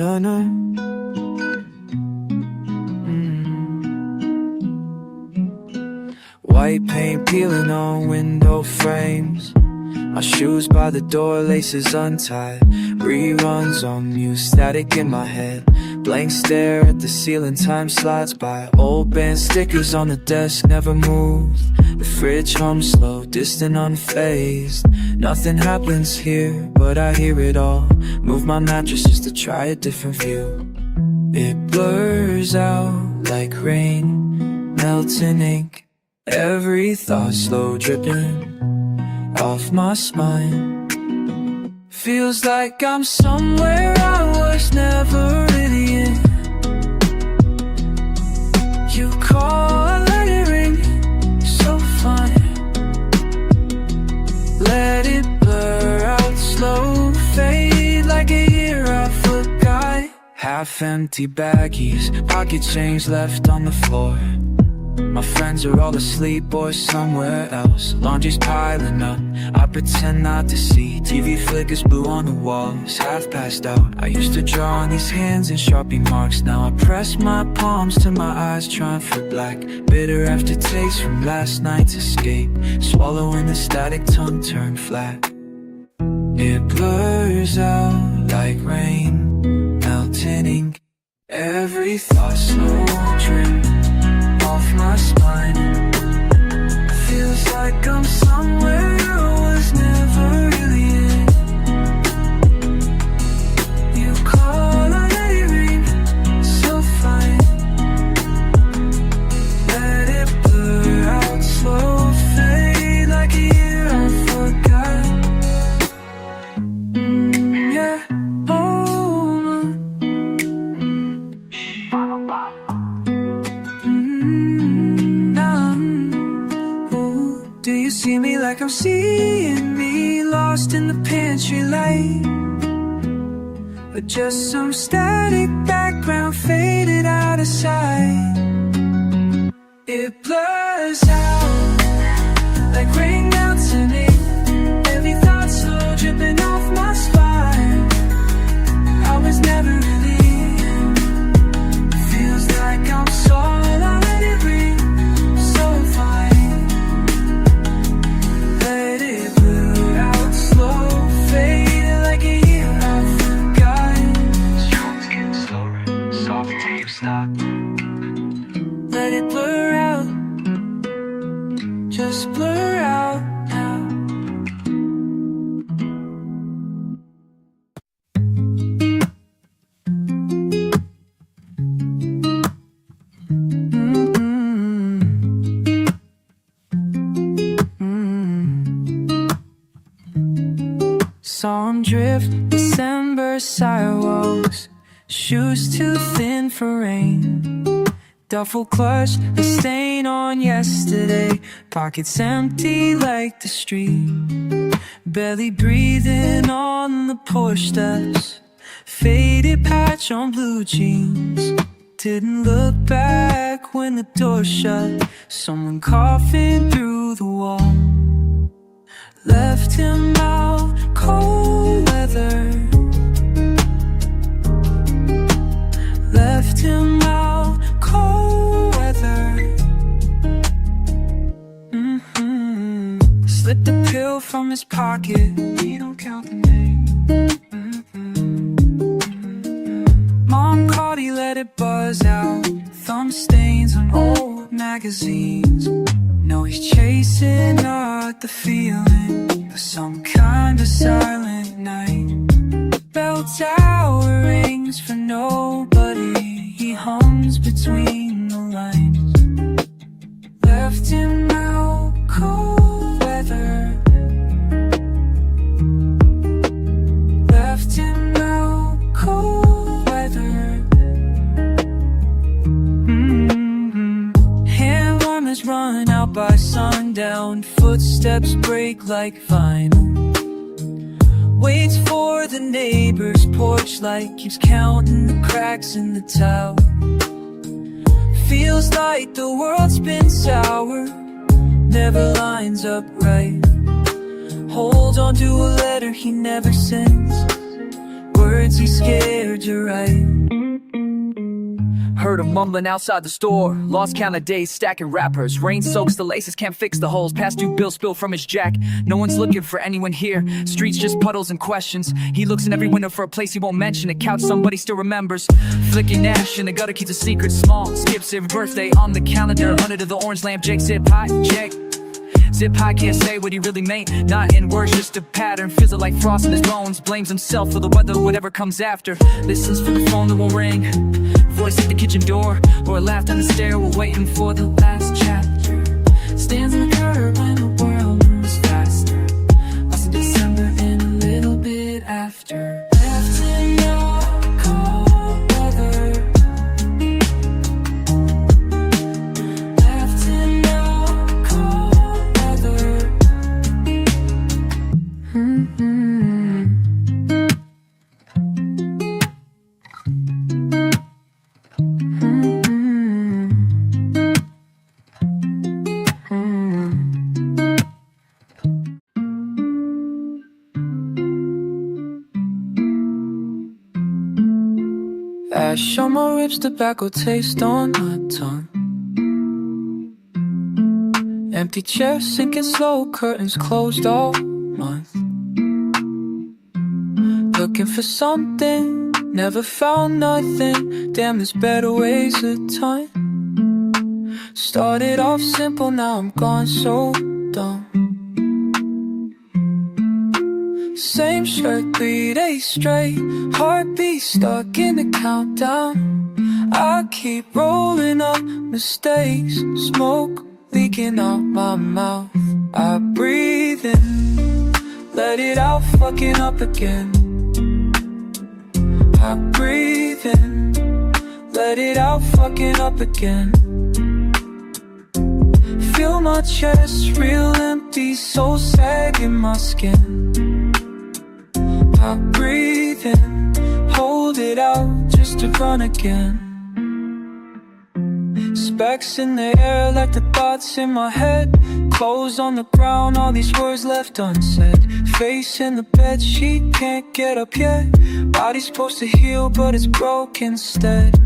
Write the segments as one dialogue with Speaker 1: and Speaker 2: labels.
Speaker 1: learner. White paint peeling on window frames, my shoes by the door, laces untied. Reruns on mute, static in my head. Blank stare at the ceiling, time slides by. Old band stickers on the desk, never moved. The fridge hums slow, distant, unfazed. Nothing happens here, but I hear it all. Move my mattress just to try a different view. It blurs out like rain, melting ink. Every thought slow dripping off my spine. Feels like I'm somewhere I was never really in. You call, let it ring, so fine. Let it blur out, slow fade like a year I forgot. Half empty baggies, pocket change left on the floor. My friends are all asleep or somewhere else. Laundry's piling up, I pretend not to see. TV flickers blue on the walls, half passed out. I used to draw on these hands in Sharpie marks. Now I press my palms to my eyes, trying for black. Bitter aftertaste from last night's escape. Swallowing the static, tongue turned flat. It blurs out like rain, melting ink. Every thought slow drip off my spine. Feels like I'm somewhere I was never really in. You call, I let it ring, so fine. Let it blur out, slow fade like a year I forgot. Yeah, do you see me like I'm seeing me? Lost in the pantry light, but just some static background faded out of sight. It blurs out like rain melting ink. Every thought slow dripping off my spine. I was never really in. Feels like I'm sold, I let it ring, so fine. Let it blur out, slow fade like a year I forgot. Strong's getting slower, soft tape stop. Let it blur out, just blur out now. Saw him drift, December sidewalks, shoes too thin for rain. Duffel clutch, the stain on yesterday. Pockets empty like the street. Barely breathing on the porch steps. Faded patch on blue jeans. Didn't look back when the door shut. Someone coughing through the wall. Left him out, cold weather. Left him out, cold weather. Slipped a pill from his pocket. He don't count the name. Mom caught, he let it buzz out. Thumb stains on old magazines. No, he's chasing not the feeling of some kind of silent night. Bell tower rings for nobody. He hums between the lines. Left him out, cold weather. Left him out, cold weather. Hand warmers run out by sundown. Footsteps break like vinyl. Waits for the neighbor's porch light. Keeps counting the cracks in the tile. Feels like the world's been sour. Never lines up right. Hold on to a letter he never sends. Words words he's scared to write.
Speaker 2: Heard him mumbling outside the store. Lost count of days stacking wrappers. Rain soaks the laces, can't fix the holes. Past due bill spill from his jack. No one's looking for anyone here. Streets just puddles and questions. He looks in every window for a place he won't mention. A couch somebody still remembers. Flicking ash in the gutter keeps a secret small. Skips every birthday on the calendar. Under the orange lamp, Jake zip high, Jake. Zip high, can't say what he really meant. Not in words, just a pattern. Fizzle like frost in his bones. Blames himself for the weather, whatever comes after. Listens for the phone that will ring. Voice at the kitchen door, or a laugh down the stair while waiting for the last chapter. Stands in the curb when the world moves faster. Lost in December and a little bit after. Left in your cold weather. Left in your cold weather.
Speaker 1: Ash on my ribs, tobacco taste on my tongue. Empty chair sinking slow, curtains closed all month. Looking for something, never found nothing. Damn, there's better ways of time. Started off simple, now I'm gone so dumb. Same shirt 3 days straight. Heartbeat stuck in the countdown. I keep rolling up mistakes. Smoke leaking out my mouth. I breathe in, let it out, fucking up again. I breathe in, let it out, fucking up again. Feel my chest real empty, so sagging my skin. I breathe in, hold it out, just to run again. Specks in the air like the thoughts in my head. Clothes on the ground, all these words left unsaid. Face in the bed sheet, can't get up yet. Body's supposed to heal, but it's broken instead.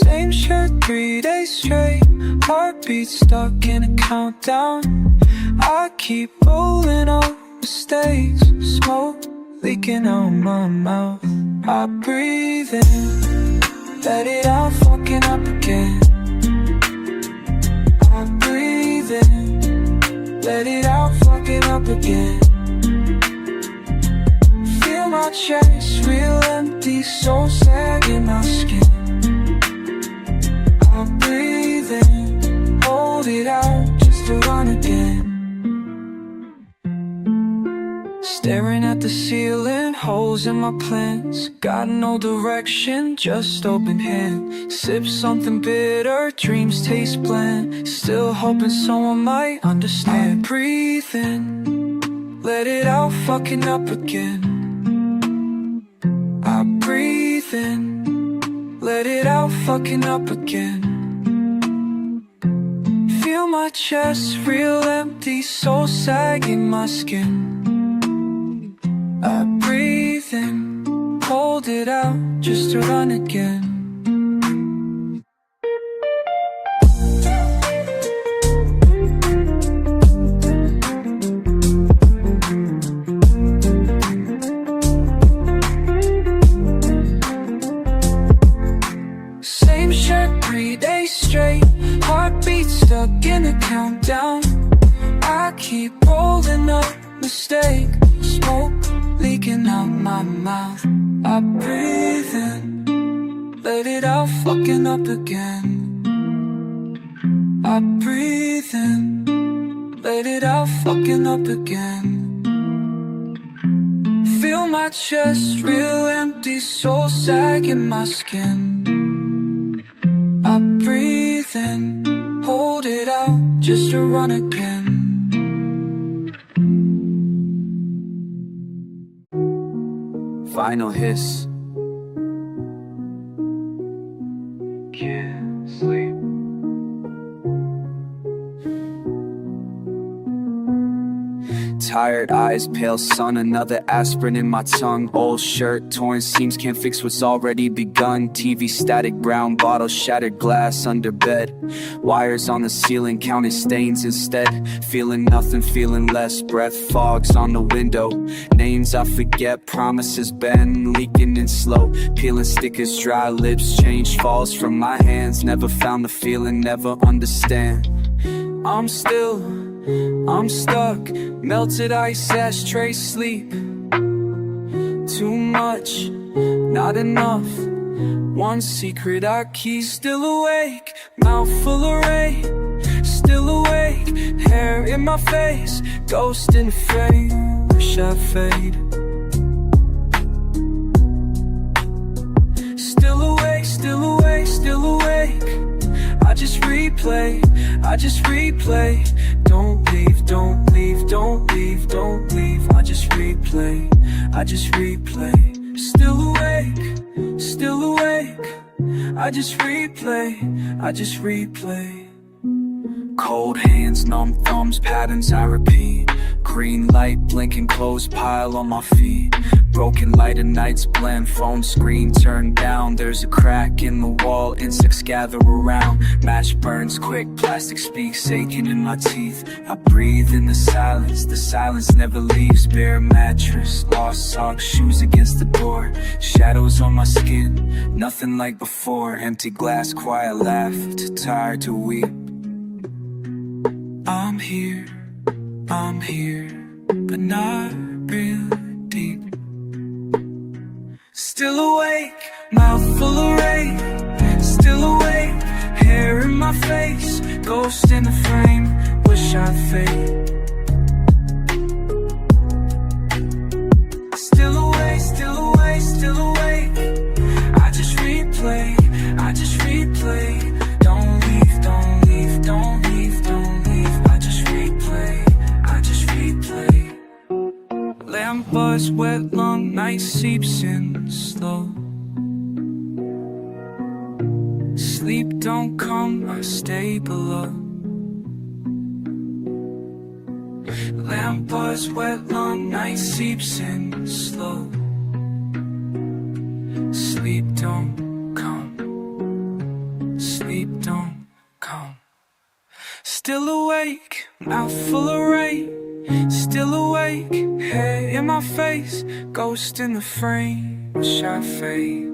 Speaker 1: Same shirt 3 days straight. Heartbeat stuck in a countdown. I keep rolling up mistakes. Smoke leaking out my mouth. I breathe in, let it out, fucking up again. I breathe in, let it out, fucking up again. Feel my chest real empty, so sagging my skin. I breathe in, hold it out, just to run again. Staring at the ceiling, holes in my plans. Got no direction, just open hand. Sip something bitter, dreams taste bland. Still hoping someone might understand. Breathe in, let it out, fucking up again. I breathe in, let it out, fucking up again. Feel my chest real empty, so sagging my skin. I breathe in, hold it out, just to run again. Same shirt 3 days straight. Heartbeat stuck in a countdown. I keep rolling up mistake. Smoke leaking out my mouth. I breathe in, let it out, fucking up again. I breathe in, let it out, fucking up again. Feel my chest real empty, so sagging my skin. I breathe in, hold it out, just to run again.
Speaker 2: Final hiss.
Speaker 1: Can't sleep.
Speaker 2: Tired
Speaker 1: tired eyes, pale sun, another aspirin in my tongue. Old shirt, torn seams, can't fix what's already begun. TV static, brown bottle, shattered glass under bed. Wires on the ceiling, counting stains instead. Feeling nothing, feeling less, breath fogs on the window. Names I forget, promises bend, leaking in slow. Peeling stickers, dry lips, change falls from my hands. Never found the feeling, never understand. I'm still, I'm stuck, melted ice, ashtray, sleep. Too much, not enough. One secret I keep, still awake, mouth full of rain. Still awake, hair in my face, ghost in the frame. Wish I'd fade. Still awake, still awake, still awake. I just replay, I just replay. Don't leave, don't leave, don't leave, don't leave. I just replay, I just replay. Still awake, still awake. I just replay, I just replay. Cold hands, numb thumbs, patterns I repeat. Green light, blinking clothes pile on my feet. Broken light and nights blend, phone screen turned down. There's a crack in the wall, insects gather around. Match burns quick, plastic speaks, aching in my teeth. I breathe in the silence never leaves. Bare mattress, lost socks, shoes against the door. Shadows on my skin, nothing like before. Empty glass, quiet laugh, too tired to weep. I'm here, but not real deep. Still awake, mouth full of rain. Still awake, hair in my face, ghost in the frame. Wish I'd fade. Still awake, still awake, still awake. I just replay, I just replay. Don't leave, don't leave, don't leave, don't leave. I just replay, I just replay. Lamp buzz, wet lung, night seeps in slow. Sleep don't come, I stay below. Lamp buzz, wet lung, night seeps in slow. Sleep don't come, sleep don't come. Still awake, mouth full of rain. Still awake, hair in my face, ghost in the frame. Wish I'd fade.